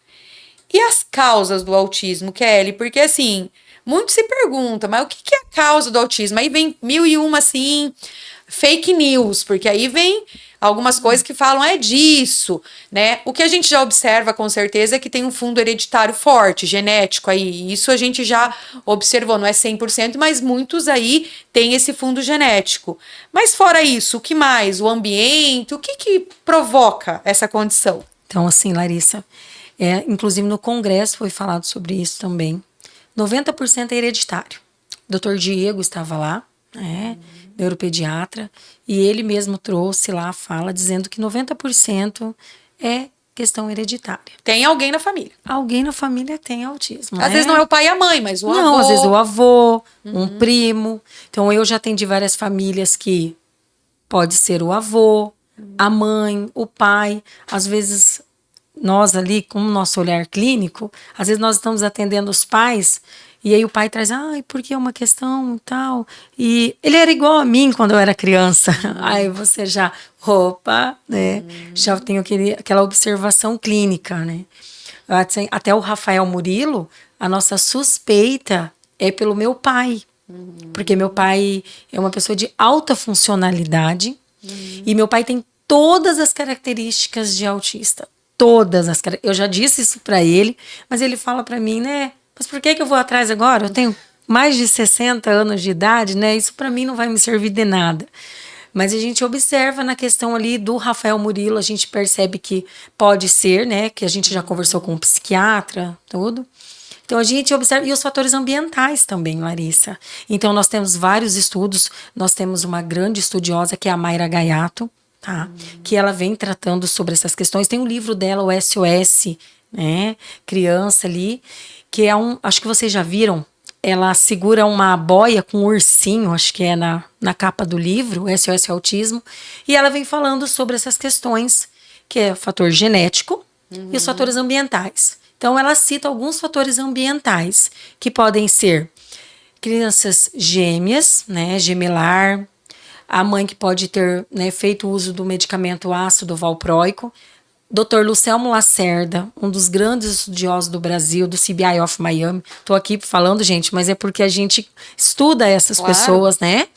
A: E as causas do autismo, Kelly? Porque, assim, muito se pergunta, mas o que é a causa do autismo? Aí vem 1001, assim, fake news, porque aí vem algumas coisas que falam disso, né? O que a gente já observa com certeza é que tem um fundo hereditário forte, genético aí, isso a gente já observou, não é 100%, mas muitos aí têm esse fundo genético. Mas fora isso, o que mais? O ambiente, o que provoca essa condição?
B: Então, assim, Larissa, inclusive no congresso foi falado sobre isso também. 90% é hereditário. O Dr. Diego estava lá, né, neuropediatra, e ele mesmo trouxe lá a fala dizendo que 90% é questão hereditária.
A: Tem alguém na família.
B: Alguém na família tem autismo.
A: Às vezes não é o pai e a mãe, mas o avô.
B: Não, às vezes o avô, um primo. Então eu já atendi várias famílias que pode ser o avô, a mãe, o pai. Às vezes nós ali, com o nosso olhar clínico, às vezes nós estamos atendendo os pais e aí o pai traz, porque é uma questão e tal. E ele era igual a mim quando eu era criança. Aí você já, né? Já tem aquela observação clínica, né? Até o Rafael Murilo, a nossa suspeita é pelo meu pai. Porque meu pai é uma pessoa de alta funcionalidade e meu pai tem todas as características de autista. Eu já disse isso para ele, mas ele fala para mim, né? Mas por que eu vou atrás agora? Eu tenho mais de 60 anos de idade, né? Isso para mim não vai me servir de nada. Mas a gente observa na questão ali do Rafael Murilo, a gente percebe que pode ser, né? Que a gente já conversou com um psiquiatra, tudo. Então a gente observa, e os fatores ambientais também, Larissa. Então nós temos vários estudos, nós temos uma grande estudiosa que é a Mayra Gaiato, tá? Que ela vem tratando sobre essas questões. Tem um livro dela, o SOS, né? Criança ali, que é acho que vocês já viram, ela segura uma boia com um ursinho, acho que é na capa do livro, SOS Autismo, e ela vem falando sobre essas questões, que é o fator genético e os fatores ambientais. Então, ela cita alguns fatores ambientais, que podem ser crianças gêmeas, né, gemelar, a mãe que pode ter, né, feito uso do medicamento ácido valproico. Dr. Lucelmo Lacerda, um dos grandes estudiosos do Brasil, do CBI of Miami. Estou aqui falando, gente, mas é porque a gente estuda essas pessoas, né?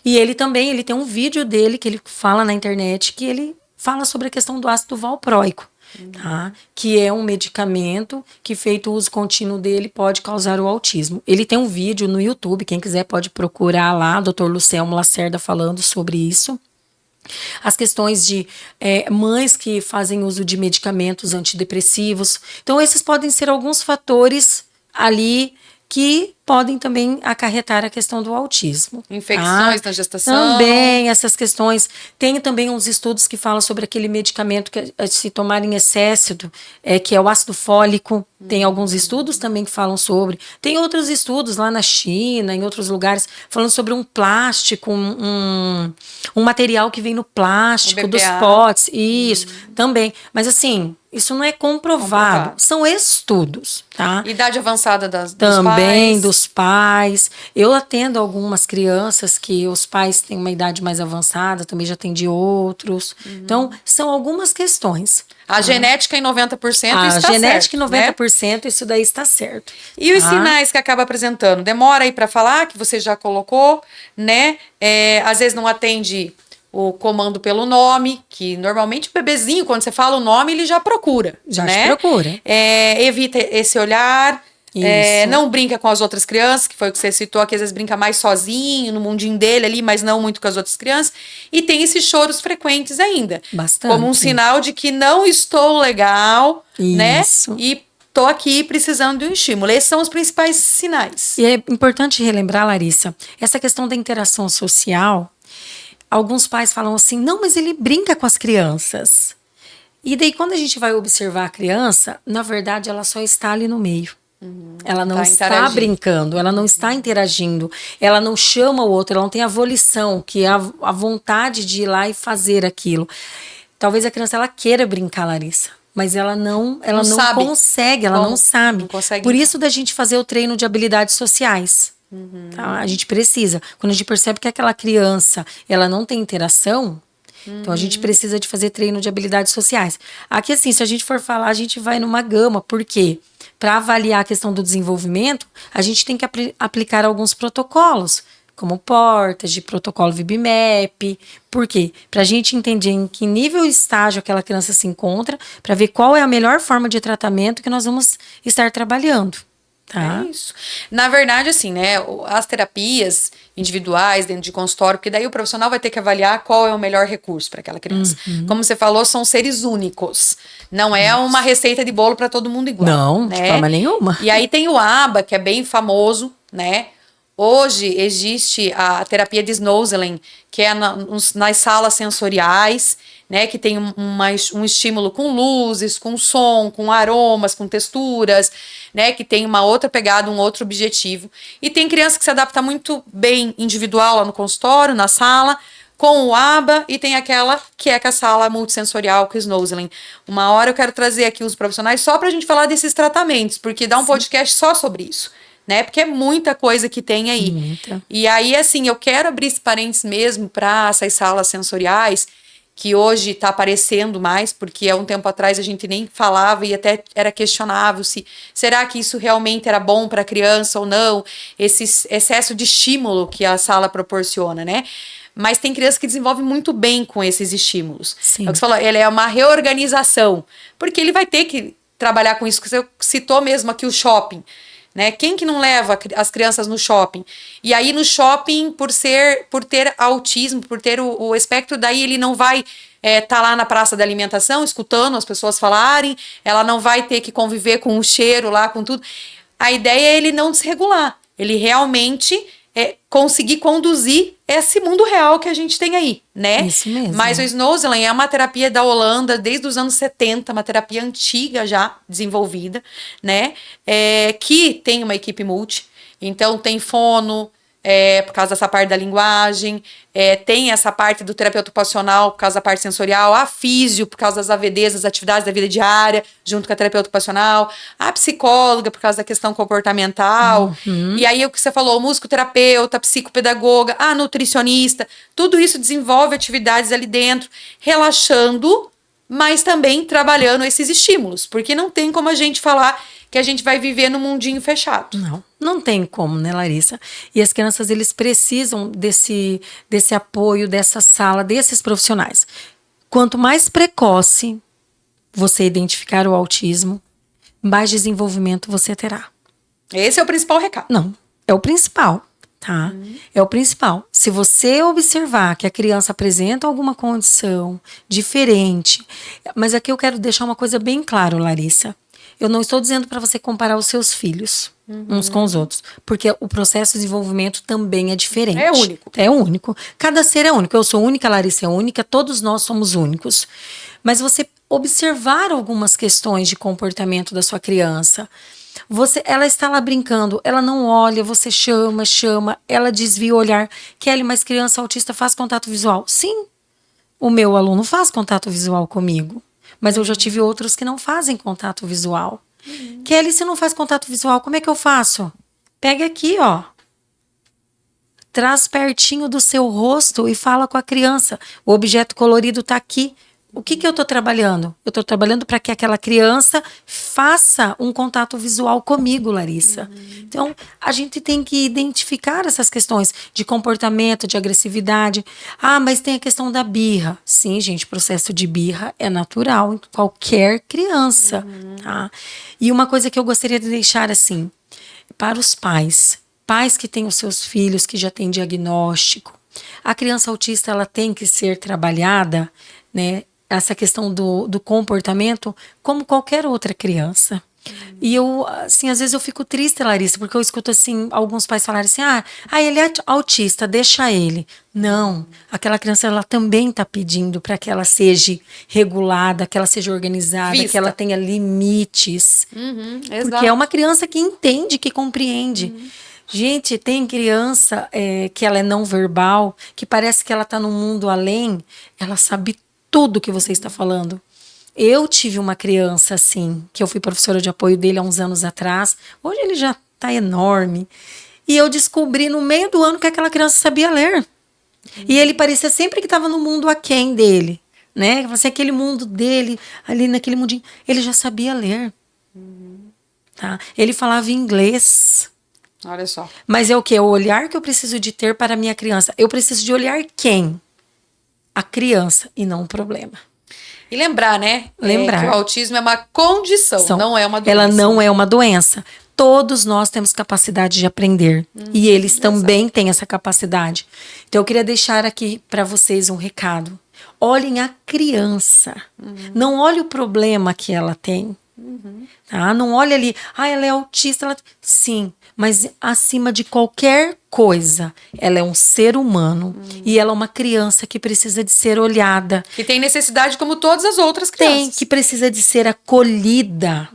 B: E ele também, ele tem um vídeo dele que ele fala na internet, que ele fala sobre a questão do ácido valproico. Tá? Que é um medicamento que, feito o uso contínuo dele, pode causar o autismo. Ele tem um vídeo no YouTube, quem quiser pode procurar lá, Dr. Lucelmo Lacerda falando sobre isso. As questões de mães que fazem uso de medicamentos antidepressivos. Então, esses podem ser alguns fatores ali que podem também acarretar a questão do autismo.
A: Infecções na gestação.
B: Também, essas questões. Tem também uns estudos que falam sobre aquele medicamento que se tomar em excesso, que é o ácido fólico. Tem alguns estudos também que falam sobre. Tem outros estudos lá na China, em outros lugares, falando sobre um plástico, um material que vem no plástico dos potes. Isso, também. Mas assim, isso não é comprovado. São estudos, tá?
A: Idade avançada dos
B: também
A: pais.
B: Dos pais. Eu atendo algumas crianças que os pais têm uma idade mais avançada, também já atendi outros. Então, são algumas questões.
A: A genética em 90% está certo.
B: A genética em 90%, né? Isso daí está certo.
A: E os sinais que acaba apresentando? Demora aí para falar, que você já colocou, né? Às vezes não atende o comando pelo nome, que normalmente o bebezinho, quando você fala o nome, ele já procura.
B: Já
A: né?
B: te procura.
A: Evita esse olhar. Não brinca com as outras crianças, que foi o que você citou, que às vezes brinca mais sozinho, no mundinho dele ali, mas não muito com as outras crianças. E tem esses choros frequentes ainda.
B: Bastante.
A: Como um sinal de que não estou legal, né?
B: Isso.
A: E tô aqui precisando de um estímulo. Esses são os principais sinais.
B: E é importante relembrar, Larissa, essa questão da interação social, Alguns pais falam assim, não, mas ele brinca com as crianças. E daí, quando a gente vai observar a criança, na verdade, ela só está ali no meio. Ela não está brincando, ela não está interagindo, ela não chama o outro, ela não tem a volição, que é a vontade de ir lá e fazer aquilo. Talvez a criança ela queira brincar, Larissa, mas ela não consegue, ela não sabe.
A: Não consegue.
B: Por isso da gente fazer o treino de habilidades sociais. Tá? A gente precisa. Quando a gente percebe que aquela criança ela não tem interação, então a gente precisa de fazer treino de habilidades sociais. Aqui assim, se a gente for falar, a gente vai numa gama, por quê? Para avaliar a questão do desenvolvimento, a gente tem que aplicar alguns protocolos, como portas de protocolo VibMap. Por quê? Para a gente entender em que nível e estágio aquela criança se encontra, para ver qual é a melhor forma de tratamento que nós vamos estar trabalhando. Tá?
A: É isso. Na verdade, assim, né, as terapias individuais dentro de consultório, porque daí o profissional vai ter que avaliar qual é o melhor recurso para aquela criança. Como você falou, são seres únicos. Não é uma receita de bolo para todo mundo igual.
B: Não,
A: né?
B: de forma nenhuma.
A: E aí tem o ABA, que é bem famoso, né? Hoje existe a terapia de Snoezelen, que é nas salas sensoriais, né, que tem um estímulo com luzes, com som, com aromas, com texturas, né, que tem uma outra pegada, um outro objetivo. E tem criança que se adapta muito bem individual lá no consultório, na sala, com o ABA, e tem aquela que é com a sala multissensorial, com o Snoezelen. Uma hora eu quero trazer aqui os profissionais só para a gente falar desses tratamentos, porque dá um podcast só sobre isso. Né? Porque é muita coisa que tem aí.
B: Muita.
A: E aí, assim, eu quero abrir esse parênteses mesmo para essas salas sensoriais, que hoje está aparecendo mais, porque há um tempo atrás a gente nem falava e até era questionável se será que isso realmente era bom para a criança ou não, esse excesso de estímulo que a sala proporciona, né? Mas tem criança que desenvolve muito bem com esses estímulos.
B: Sim.
A: É o que você falou, ele é uma reorganização, porque ele vai ter que trabalhar com isso, que você citou mesmo aqui o shopping. Né? Quem que não leva as crianças no shopping? E aí no shopping, por ter autismo, por ter o espectro, daí ele não vai tá lá na praça da alimentação, escutando as pessoas falarem, ela não vai ter que conviver com o cheiro lá, com tudo. A ideia é ele não desregular, ele realmente conseguir conduzir esse mundo real que a gente tem aí, né?
B: Isso mesmo.
A: Mas o Snoezelen é uma terapia da Holanda desde os anos 70, uma terapia antiga já desenvolvida, né? Que tem uma equipe multi, então tem fono, por causa dessa parte da linguagem, tem essa parte do terapeuta ocupacional por causa da parte sensorial, a físio por causa das AVDs, das atividades da vida diária, junto com a terapeuta ocupacional, a psicóloga por causa da questão comportamental, e aí o que você falou, o musicoterapeuta, a psicopedagoga, a nutricionista, tudo isso desenvolve atividades ali dentro, relaxando, mas também trabalhando esses estímulos, porque não tem como a gente falar que a gente vai viver num mundinho fechado.
B: Não tem como, né, Larissa? E as crianças, eles precisam desse apoio, dessa sala, desses profissionais. Quanto mais precoce você identificar o autismo, mais desenvolvimento você terá.
A: Esse é o principal recado.
B: Não, é o principal, tá? É o principal. Se você observar que a criança apresenta alguma condição diferente, mas aqui eu quero deixar uma coisa bem clara, Larissa. Eu não estou dizendo para você comparar os seus filhos uns com os outros, porque o processo de desenvolvimento também é diferente.
A: É único.
B: É único. Cada ser é único. Eu sou única, a Larissa é única, todos nós somos únicos. Mas você observar algumas questões de comportamento da sua criança, ela está lá brincando, ela não olha, você chama, ela desvia o olhar. Kelly, mas criança autista faz contato visual? Sim, o meu aluno faz contato visual comigo. Mas eu já tive outros que não fazem contato visual. Kelly, se não faz contato visual, como é que eu faço? Pega aqui, ó. Traz pertinho do seu rosto e fala com a criança. O objeto colorido está aqui. O que eu estou trabalhando? Eu estou trabalhando para que aquela criança faça um contato visual comigo, Larissa. Então, a gente tem que identificar essas questões de comportamento, de agressividade. Ah, mas tem a questão da birra. Sim, gente, processo de birra é natural em qualquer criança. Tá? E uma coisa que eu gostaria de deixar assim, para os pais que têm os seus filhos, que já têm diagnóstico, a criança autista ela tem que ser trabalhada, né? Essa questão do comportamento como qualquer outra criança. E eu, assim, às vezes eu fico triste, Larissa, porque eu escuto, assim, alguns pais falarem assim, ele é autista, deixa ele. Não, aquela criança, ela também está pedindo para que ela seja regulada, que ela seja organizada, que ela
A: Vista.
B: tenha limites. Porque é
A: Exato.
B: uma criança que entende, que compreende. Gente, tem criança que ela é não verbal, que parece que ela está num mundo além, ela sabe tudo que você está falando. Eu tive uma criança assim, que eu fui professora de apoio dele há uns anos atrás. Hoje ele já está enorme. E eu descobri no meio do ano que aquela criança sabia ler. E ele parecia sempre que estava no mundo aquém dele, né? Assim, aquele mundo dele, ali naquele mundinho, ele já sabia ler. Tá? Ele falava inglês.
A: Olha só.
B: Mas é o quê? O olhar que eu preciso de ter para a minha criança. Eu preciso de olhar quem? A criança e não o problema.
A: E lembrar, né?
B: Lembrar.
A: Que o autismo é uma condição, não é uma doença.
B: Ela não é uma doença. Todos nós temos capacidade de aprender. E eles também têm essa capacidade. Então, eu queria deixar aqui para vocês um recado. Olhem a criança. Não olhe o problema que ela tem. Tá? Não olhe ali, ela é autista. Sim, mas acima de qualquer coisa, ela é um ser humano. E ela é uma criança que precisa de ser olhada.
A: Que tem necessidade como todas as outras
B: Tem,
A: crianças.
B: que precisa de ser acolhida.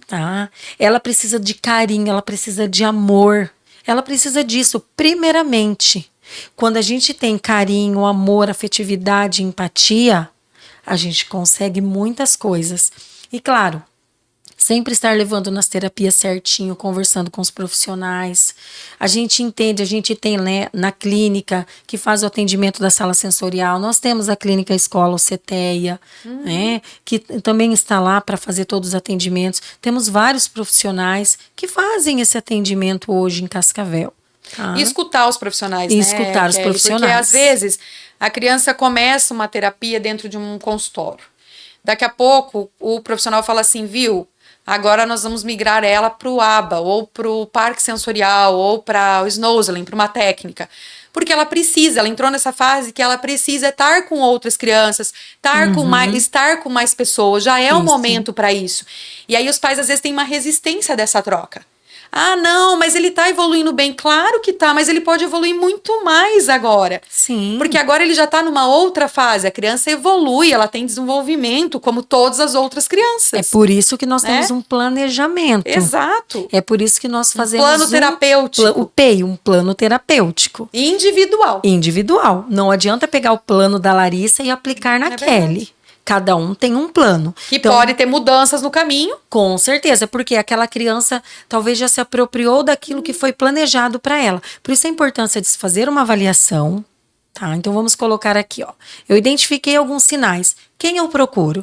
B: Tá? Ela precisa de carinho, ela precisa de amor. Ela precisa disso, primeiramente. Quando a gente tem carinho, amor, afetividade, empatia, a gente consegue muitas coisas. E claro, sempre estar levando nas terapias certinho, conversando com os profissionais. A gente entende, a gente tem, né, na clínica que faz o atendimento da sala sensorial. Nós temos a clínica escola, o CETEA, né, que também está lá para fazer todos os atendimentos. Temos vários profissionais que fazem esse atendimento hoje em Cascavel. Tá?
A: E escutar os profissionais,
B: E
A: né,
B: escutar os
A: Kelly?
B: profissionais.
A: Porque às vezes a criança começa uma terapia dentro de um consultório. Daqui a pouco o profissional fala assim, viu? Agora nós vamos migrar ela para o ABA, ou para o parque sensorial, ou para o Snoezelen, para uma técnica. Porque ela precisa, ela entrou nessa fase que ela precisa estar com outras crianças, estar com mais pessoas, já é o momento para isso. E aí os pais às vezes têm uma resistência dessa troca. Não, mas ele tá evoluindo bem. Claro que tá, mas ele pode evoluir muito mais agora.
B: Sim.
A: Porque agora ele já tá numa outra fase. A criança evolui, ela tem desenvolvimento, como todas as outras crianças.
B: É por isso que nós temos um planejamento.
A: Exato.
B: É por isso que nós fazemos
A: plano terapêutico.
B: O PEI, um plano terapêutico.
A: Individual.
B: Individual. Não adianta pegar o plano da Larissa e aplicar na Kelly. Cada um tem um plano.
A: Que então, pode ter mudanças no caminho.
B: Com certeza, porque aquela criança talvez já se apropriou daquilo que foi planejado para ela. Por isso a importância de se fazer uma avaliação. Tá? Então vamos colocar aqui, ó. Eu identifiquei alguns sinais. Quem eu procuro?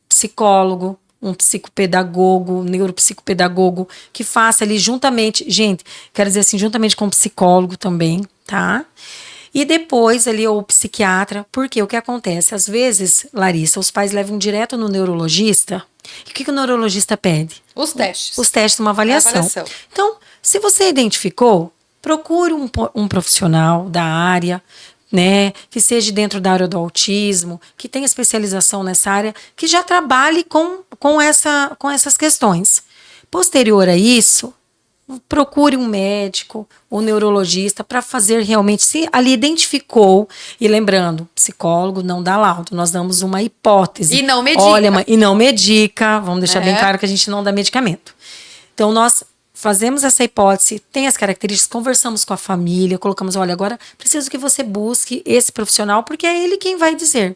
B: Psicólogo, um psicopedagogo, neuropsicopedagogo, que faça ali juntamente, gente, quero dizer assim, juntamente com o psicólogo também, tá? E depois ali o psiquiatra, porque o que acontece? Às vezes, Larissa, os pais levam direto no neurologista. E o que o neurologista pede?
A: Os testes.
B: Os testes, uma avaliação. Então, se você identificou, procure um profissional da área, né, que seja dentro da área do autismo, que tenha especialização nessa área, que já trabalhe com essas questões. Posterior a isso, procure um médico, um neurologista para fazer realmente, se ali identificou, e lembrando, psicólogo não dá laudo, nós damos uma hipótese.
A: E não medica.
B: Olha, e não medica, vamos deixar bem claro que a gente não dá medicamento. Então, nós fazemos essa hipótese, tem as características, conversamos com a família, colocamos, olha, agora preciso que você busque esse profissional, porque é ele quem vai dizer.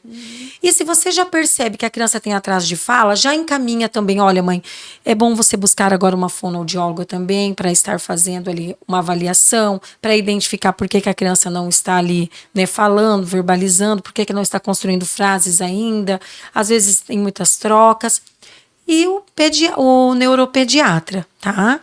B: E se você já percebe que a criança tem atraso de fala, já encaminha também, olha mãe, é bom você buscar agora uma fonoaudióloga também, para estar fazendo ali uma avaliação, para identificar por que a criança não está ali, né, falando, verbalizando, por que não está construindo frases ainda, às vezes tem muitas trocas. E o neuropediatra, tá?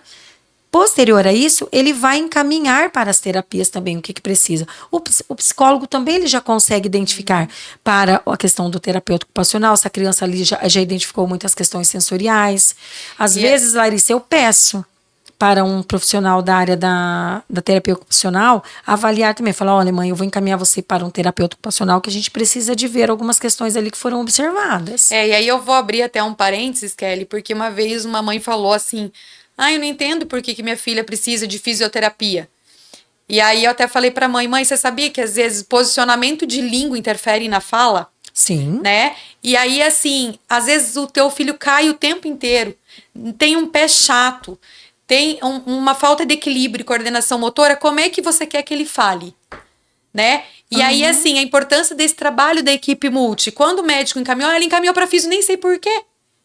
B: Posterior a isso, ele vai encaminhar para as terapias também o que precisa. O psicólogo também ele já consegue identificar para a questão do terapeuta ocupacional, se a criança ali já identificou muitas questões sensoriais. Às vezes, Larissa, eu peço. para um profissional da área da terapia ocupacional, avaliar também, falar, olha mãe, eu vou encaminhar você para um terapeuta ocupacional que a gente precisa de ver algumas questões ali que foram observadas.
A: E aí eu vou abrir até um parênteses, Kelly, porque uma vez uma mãe falou assim, eu não entendo por que minha filha precisa de fisioterapia. E aí eu até falei pra mãe, você sabia que às vezes posicionamento de língua interfere na fala?
B: Sim.
A: Né? E aí, assim, às vezes o teu filho cai o tempo inteiro, tem um pé chato, tem uma falta de equilíbrio e coordenação motora, como é que você quer que ele fale? Né? E aí, assim, a importância desse trabalho da equipe multi. Quando o médico encaminhou, ela encaminhou para fisio, nem sei por quê.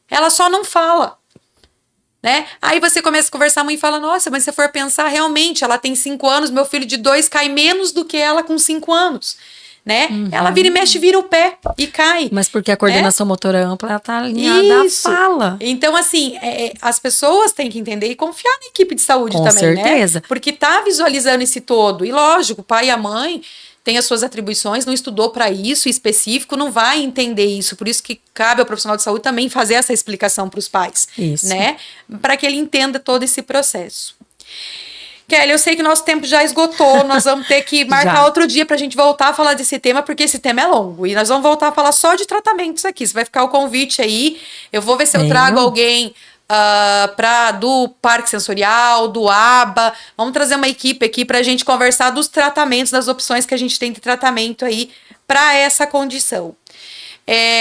A: Ela só não fala. Né? Aí você começa a conversar, a mãe fala, nossa, mas se você for pensar, realmente, ela tem 5 anos, meu filho de 2 cai menos do que ela com 5 anos. Né? Ela vira e mexe, vira o pé e cai.
B: Mas porque a coordenação motora ampla, ela tá alinhada à fala.
A: Então, assim, as pessoas têm que entender e confiar na equipe de saúde
B: Com
A: também,
B: certeza.
A: Né? Porque tá visualizando esse todo. E lógico, o pai e a mãe têm as suas atribuições, não estudou para isso específico, não vai entender isso. Por isso que cabe ao profissional de saúde também fazer essa explicação para os pais.
B: Isso.
A: Né? Para que ele entenda todo esse processo. Kelly, eu sei que nosso tempo já esgotou, nós vamos ter que marcar outro dia pra gente voltar a falar desse tema, porque esse tema é longo, e nós vamos voltar a falar só de tratamentos aqui, você vai ficar o convite aí, eu vou ver se eu trago alguém do Parque Sensorial, do ABA, vamos trazer uma equipe aqui pra gente conversar dos tratamentos, das opções que a gente tem de tratamento aí pra essa condição.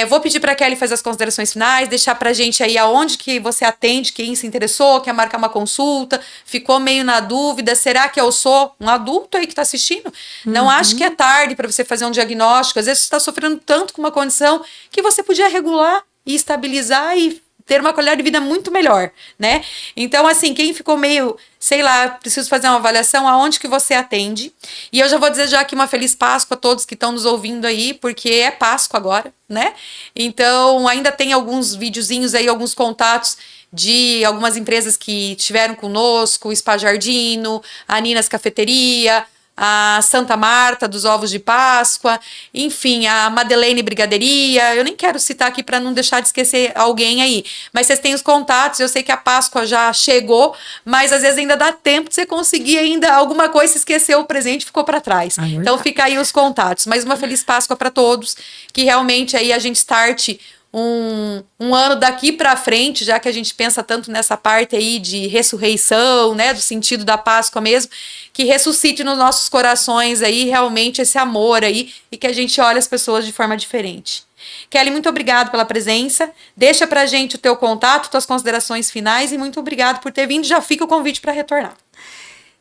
A: Vou pedir para a Kelly fazer as considerações finais, deixar para a gente aí aonde que você atende, quem se interessou, quer marcar uma consulta, ficou meio na dúvida, será que eu sou um adulto aí que está assistindo? Não acho que é tarde para você fazer um diagnóstico, às vezes você está sofrendo tanto com uma condição que você podia regular e estabilizar e ter uma qualidade de vida muito melhor, né? Então, assim, quem ficou meio, sei lá, preciso fazer uma avaliação, aonde que você atende? E eu já vou desejar aqui uma feliz Páscoa a todos que estão nos ouvindo aí, porque é Páscoa agora, né? Então, ainda tem alguns videozinhos aí, alguns contatos de algumas empresas que estiveram conosco, o Spa Jardino, a Ninas Cafeteria, a Santa Marta dos Ovos de Páscoa, enfim, a Madeleine Brigadeiria, eu nem quero citar aqui para não deixar de esquecer alguém aí, mas vocês têm os contatos, eu sei que a Páscoa já chegou, mas às vezes ainda dá tempo de você conseguir ainda alguma coisa, se esqueceu o presente, ficou para trás. Então fica aí os contatos, mas uma feliz Páscoa para todos, que realmente aí a gente starte um ano daqui para frente, já que a gente pensa tanto nessa parte aí de ressurreição, né, do sentido da Páscoa mesmo, que ressuscite nos nossos corações aí realmente esse amor aí e que a gente olhe as pessoas de forma diferente. Kelly, muito obrigado pela presença, deixa pra gente o teu contato, tuas considerações finais e muito obrigado por ter vindo, já fica o convite para retornar.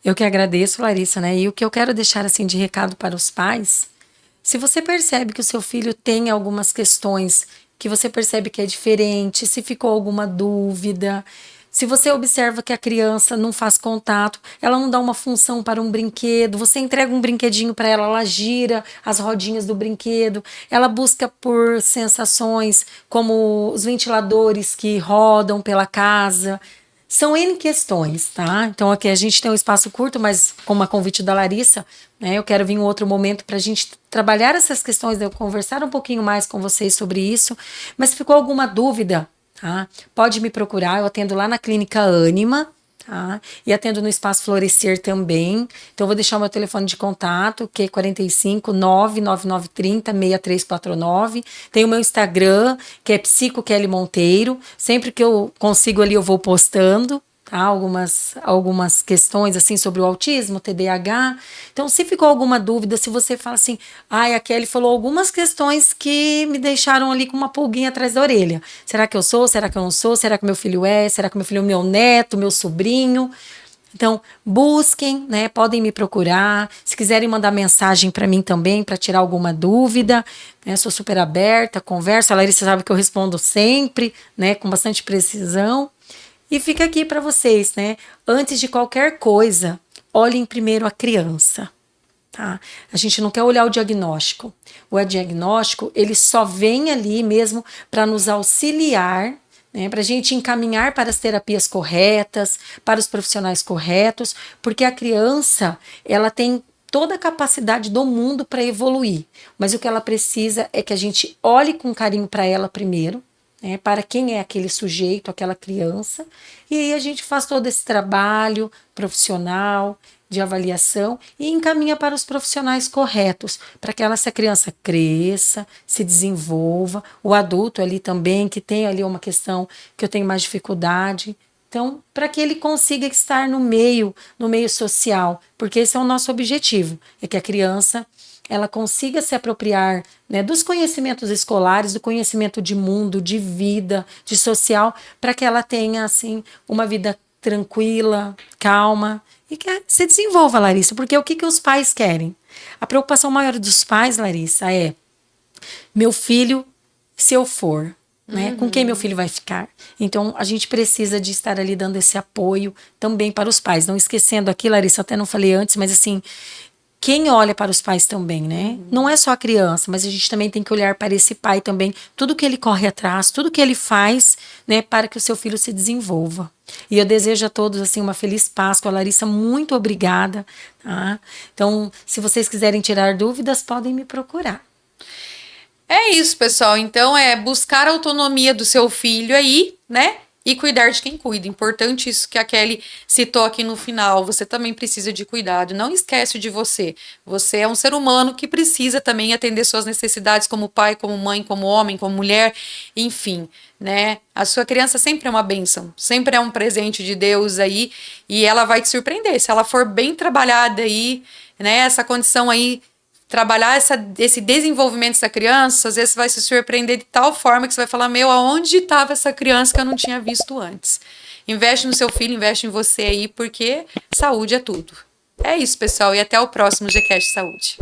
B: Eu que agradeço, Larissa, né, e o que eu quero deixar assim de recado para os pais, se você percebe que o seu filho tem algumas questões que você percebe que é diferente, se ficou alguma dúvida, se você observa que a criança não faz contato, ela não dá uma função para um brinquedo, você entrega um brinquedinho para ela, ela gira as rodinhas do brinquedo, ela busca por sensações como os ventiladores que rodam pela casa. São N questões, tá? Então aqui a gente tem um espaço curto, mas como a convite da Larissa, né, eu quero vir em outro momento para a gente trabalhar essas questões, eu conversar um pouquinho mais com vocês sobre isso. Mas se ficou alguma dúvida, tá? Pode me procurar, eu atendo lá na Clínica Ânima, tá? E atendo no Espaço Florescer também. Então eu vou deixar o meu telefone de contato, que é 45 99930 6349. Tem o meu Instagram, que é Psico Kelly Monteiro. Sempre que eu consigo ali eu vou postando, tá? Algumas questões assim sobre o autismo, TDAH. Então, se ficou alguma dúvida, se você fala assim, a Kelly falou algumas questões que me deixaram ali com uma pulguinha atrás da orelha. Será que eu sou? Será que eu não sou? Será que meu filho é? Será que meu filho é meu neto, meu sobrinho? Então, busquem, né? Podem me procurar. Se quiserem mandar mensagem para mim também, para tirar alguma dúvida, né? Sou super aberta, converso. A Larissa sabe que eu respondo sempre, né? Com bastante precisão. E fica aqui para vocês, né? Antes de qualquer coisa, olhem primeiro a criança, tá? A gente não quer olhar o diagnóstico. O diagnóstico, ele só vem ali mesmo para nos auxiliar, né? Para a gente encaminhar para as terapias corretas, para os profissionais corretos, porque a criança, ela tem toda a capacidade do mundo para evoluir. Mas o que ela precisa é que a gente olhe com carinho para ela primeiro, né, para quem é aquele sujeito, aquela criança, e aí a gente faz todo esse trabalho profissional de avaliação e encaminha para os profissionais corretos, para que essa criança cresça, se desenvolva, o adulto ali também, que tem ali uma questão que eu tenho mais dificuldade. Então, para que ele consiga estar no meio social, porque esse é o nosso objetivo, é que a criança ela consiga se apropriar, né, dos conhecimentos escolares, do conhecimento de mundo, de vida, de social, para que ela tenha assim uma vida tranquila, calma e que se desenvolva, Larissa, porque o que os pais querem? A preocupação maior dos pais, Larissa, é meu filho, se eu for, né? Com quem meu filho vai ficar? Então, a gente precisa de estar ali dando esse apoio também para os pais. Não esquecendo aqui, Larissa, até não falei antes, mas assim, quem olha para os pais também, né? Não é só a criança, mas a gente também tem que olhar para esse pai também, tudo que ele corre atrás, tudo que ele faz, né, para que o seu filho se desenvolva. E eu desejo a todos assim uma feliz Páscoa. Larissa, muito obrigada, tá? Então, se vocês quiserem tirar dúvidas, podem me procurar.
A: É isso, pessoal. Então, é buscar a autonomia do seu filho aí, né? E cuidar de quem cuida. Importante isso que a Kelly citou aqui no final. Você também precisa de cuidado. Não esquece de você. Você é um ser humano que precisa também atender suas necessidades como pai, como mãe, como homem, como mulher, enfim, né? A sua criança sempre é uma bênção, sempre é um presente de Deus aí e ela vai te surpreender. Se ela for bem trabalhada aí, né? Essa condição aí trabalhar esse desenvolvimento dessa criança, às vezes você vai se surpreender de tal forma que você vai falar, meu, aonde estava essa criança que eu não tinha visto antes? Investe no seu filho, investe em você aí, porque saúde é tudo. É isso, pessoal, e até o próximo GCast Saúde.